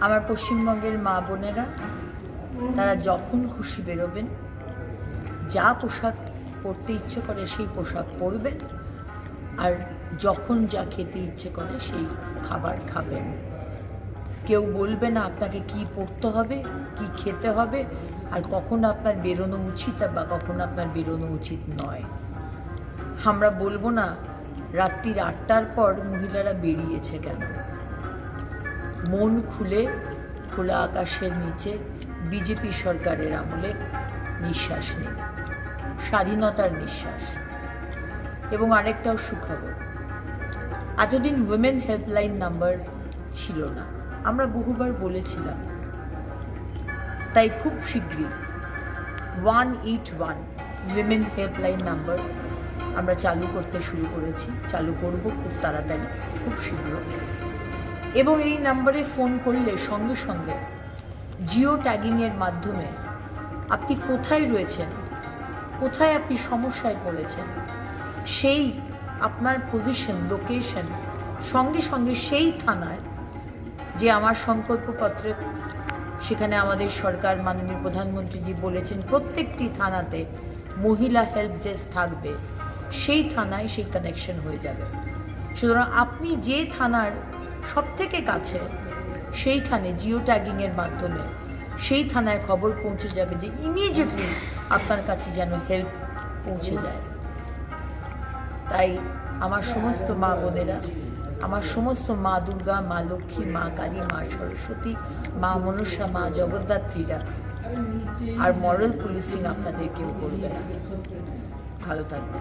আমার পশ্চিমবঙ্গের মা বোনেরা তারা যখন খুশি বেরোবেন, যা পোশাক পরতে ইচ্ছে করে সেই পোশাক পরবেন, আর যখন যা খেতে ইচ্ছে করে সেই খাবার খাবেন। কেউ বলবে না আপনাকে কি পরতে হবে, কি খেতে হবে, আর কখন আপনার বেরোনো উচিত বা কখন আপনার বেরোনো উচিত নয়। আমরা বলবো না রাত্রির 8টার পর মহিলারা বেরিয়েছে কেন। মন খুলে খোলা আকাশের নিচে বিজেপি সরকারের আমলে নিঃশ্বাস নিন, স্বাধীনতার নিঃশ্বাস। এবং আরেকটাও সুখবর, এতদিন উইমেন হেল্পলাইন নাম্বার ছিল না, আমরা বহুবার বলেছিলাম। তাই খুব শীঘ্রই 181 উইমেন হেল্পলাইন নাম্বার আমরা চালু করতে শুরু করেছি, চালু করব খুব তাড়াতাড়ি, খুব শীঘ্র। এবং এই নাম্বারে ফোন করলে সঙ্গে সঙ্গে জিও ট্যাগিংয়ের মাধ্যমে আপনি কোথায় রয়েছেন, কোথায় আপনি সমস্যায় পড়েছেন, সেই আপনার পজিশন, লোকেশন সঙ্গে সঙ্গে সেই থানার যে আমার সংকল্পপত্রে সেখানে আমাদের সরকার মাননীয় প্রধানমন্ত্রীজি বলেছেন প্রত্যেকটি থানাতে মহিলা হেল্প ডেস্ক থাকবে, সেই থানায় সেই কানেকশন হয়ে যাবে। সুতরাং আপনি যে থানার সবথেকে কাছে সেইখানে জিও ট্যাগিংয়ের মাধ্যমে সেই থানায় খবর পৌঁছে যাবে যে ইমিডিয়েটলি আপনার কাছে যেন হেল্প পৌঁছে যায়। তাই আমার সমস্ত মা বোনেরা, আমার সমস্ত মা দুর্গা, মা লক্ষ্মী, মা কালী, মা সরস্বতী, মা মনসা, মা জগদ্ধাত্রীরা আর মরাল পুলিশিং আপনাদের কেউ করবে না। ভালো থাকবে।